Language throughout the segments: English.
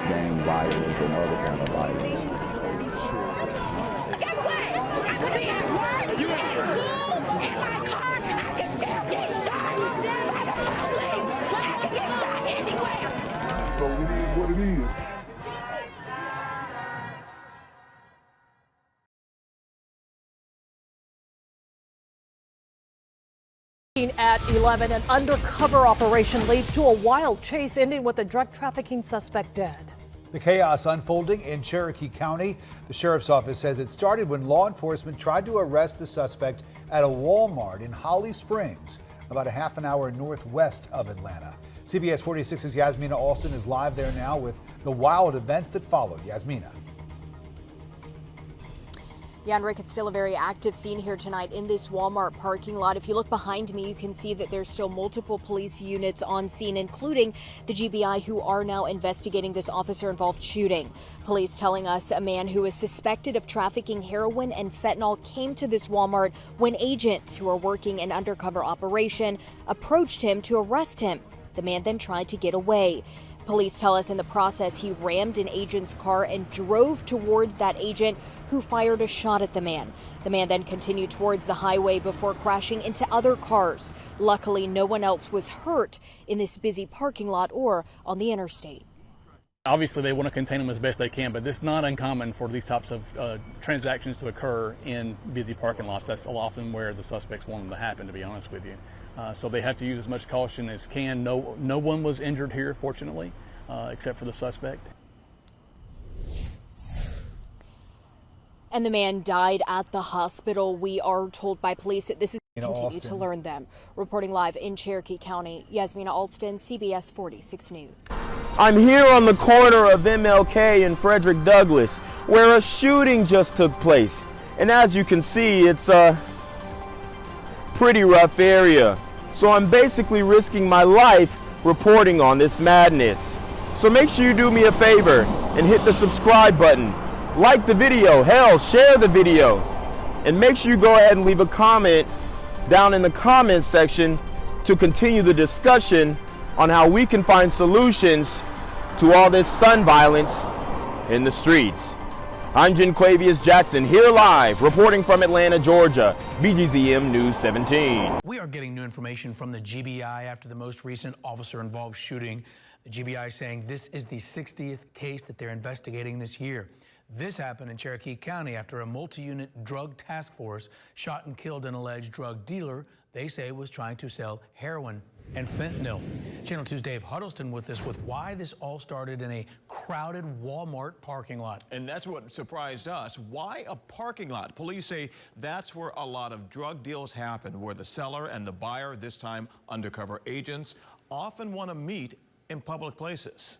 gang violence and other kind of violence. Get away! I could be at work, at school, in my car, I can still get shot by the police. I can get shot anywhere. So it is what it is. At 11, an undercover operation leads to a wild chase ending with a drug trafficking suspect dead. The chaos unfolding in Cherokee County. The sheriff's office says it started when law enforcement tried to arrest the suspect at a Walmart in Holly Springs, about a half an hour northwest of Atlanta. CBS 46's Yasmina Alston is live there now with the wild events that followed. Yasmina. Yeah, and Rick, it's still a very active scene here tonight in this Walmart parking lot. If you look behind me, you can see that there's still multiple police units on scene, including the GBI, who are now investigating this officer-involved shooting. Police telling us a man who is suspected of trafficking heroin and fentanyl came to this Walmart when agents who are working an undercover operation approached him to arrest him. The man then tried to get away. Police tell us in the process he rammed an agent's car and drove towards that agent, who fired a shot at the man. The man then continued towards the highway before crashing into other cars. Luckily, no one else was hurt in this busy parking lot or on the interstate. Obviously, they want to contain them as best they can, but it's not uncommon for these types of transactions to occur in busy parking lots. That's often where the suspects want them to happen, to be honest with you. So they have to use as much caution as can. No one was injured here, fortunately, except for the suspect. And the man died at the hospital. We are told by police that this is continue to learn them. Reporting live in Cherokee County, Yasmina Alston, CBS 46 News. I'm here on the corner of MLK and Frederick Douglass, where a shooting just took place. And as you can see, it's a pretty rough area. So I'm basically risking my life reporting on this madness. So make sure you do me a favor and hit the subscribe button. Like the video, hell, share the video. And make sure you go ahead and leave a comment down in the comments section to continue the discussion on how we can find solutions to all this son violence in the streets. I'm Jenquavius Jackson, here live, reporting from Atlanta, Georgia, BGZM News 17. We are getting new information from the GBI after the most recent officer-involved shooting. The GBI saying this is the 60th case that they're investigating this year. This happened in Cherokee County after a multi-unit drug task force shot and killed an alleged drug dealer they say was trying to sell heroin and fentanyl. Channel 2's Dave Huddleston with us with why this all started in a crowded Walmart parking lot. And that's what surprised us. Why a parking lot? Police say that's where a lot of drug deals happen, where the seller and the buyer, this time undercover agents, often want to meet in public places.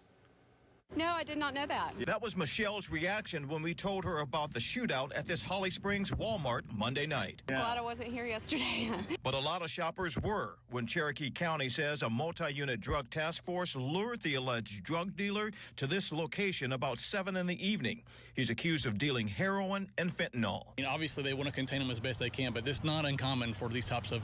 No, I did not know that. That was Michelle's reaction when we told her about the shootout at this Holly Springs Walmart Monday night. I'm glad I wasn't here yesterday. But a lot of shoppers were when Cherokee County says a multi-unit drug task force lured the alleged drug dealer to this location about 7 in the evening. He's accused of dealing heroin and fentanyl. Obviously, they want to contain them as best they can, but it's not uncommon for these types of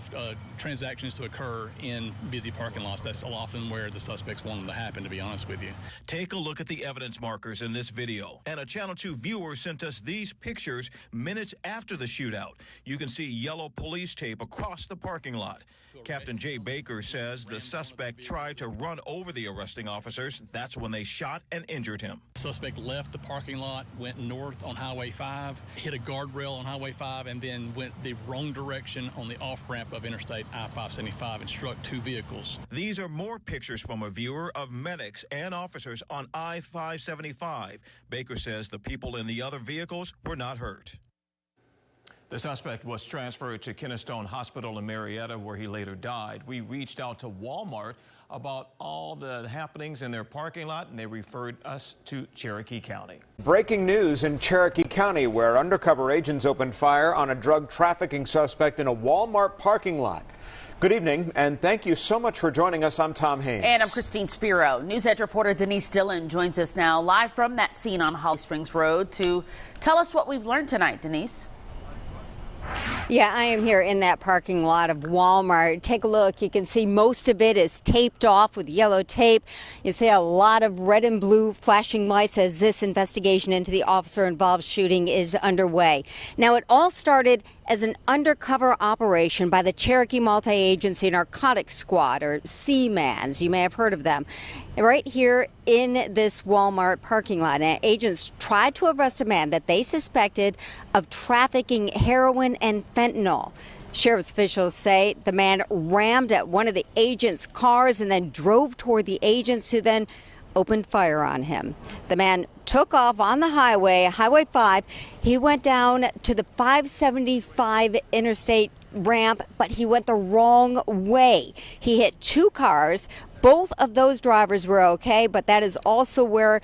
transactions to occur in busy parking lots. That's often where the suspects want them to happen, to be honest with you. Take a look at the evidence markers in this video. And a Channel 2 viewer sent us these pictures minutes after the shootout. You can see yellow police tape across the parking lot. Captain Jay Baker says the suspect tried to run over the arresting officers. That's when they shot and injured him. The suspect left the parking lot, went north on Highway 5, hit a guardrail on Highway 5, and then went the wrong direction on the off-ramp of Interstate I-575 and struck 2 vehicles. These are more pictures from a viewer of medics and officers on I-575. Baker says the people in the other vehicles were not hurt. The suspect was transferred to Kennestone Hospital in Marietta, where he later died. We reached out to Walmart about all the happenings in their parking lot, and they referred us to Cherokee County. Breaking news in Cherokee County, where undercover agents opened fire on a drug trafficking suspect in a Walmart parking lot. Good evening, and thank you so much for joining us. I'm Tom Haynes. And I'm Christine Spiro. News Edge reporter Denise Dillon joins us now live from that scene on Holly Springs Road to tell us what we've learned tonight. Denise? Yeah, I am here in that parking lot of Walmart. Take a look. You can see most of it is taped off with yellow tape. You see a lot of red and blue flashing lights as this investigation into the officer-involved shooting is underway. Now, it all started as an undercover operation by the Cherokee Multi-Agency Narcotics Squad, or C-MANs. You may have heard of them. Right here in this Walmart parking lot, and agents tried to arrest a man that they suspected of trafficking heroin and fentanyl. Sheriff's officials say the man rammed at one of the agents' cars and then drove toward the agents, who then opened fire on him. The man took off on the highway, Highway 5. He went down to the 575 interstate ramp, but he went the wrong way. He hit two cars. Both of those drivers were okay, but that is also where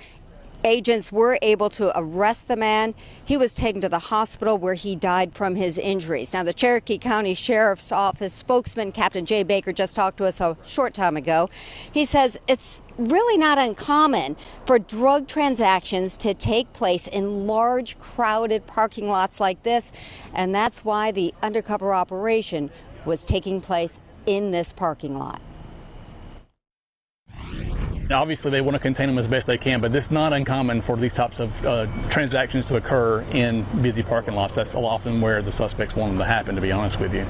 agents were able to arrest the man. He was taken to the hospital where he died from his injuries. Now, the Cherokee County Sheriff's Office spokesman, Captain Jay Baker, just talked to us a short time ago. He says it's really not uncommon for drug transactions to take place in large, crowded parking lots like this, and that's why the undercover operation was taking place in this parking lot. Obviously, they want to contain them as best they can, but it's not uncommon for these types of transactions to occur in busy parking lots. That's often where the suspects want them to happen, to be honest with you.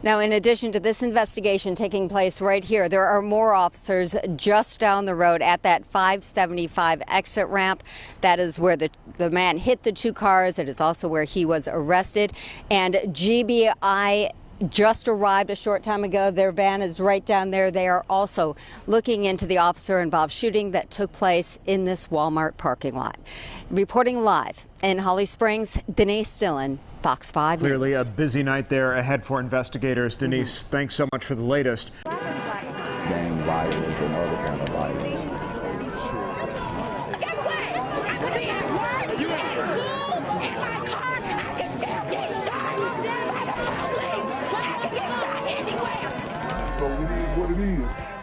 Now, in addition to this investigation taking place right here, there are more officers just down the road at that 575 exit ramp. That is where the man hit the two cars. It is also where he was arrested. And GBI just arrived a short time ago. Their van is right down there. They are also looking into the officer-involved shooting that took place in this Walmart parking lot. Reporting live in Holly Springs, Denise Dillon, Fox 5 Clearly News. a busy night there ahead for investigators. Denise, thanks so much for the latest. Gang violence and other kind of violence. So it is what it is.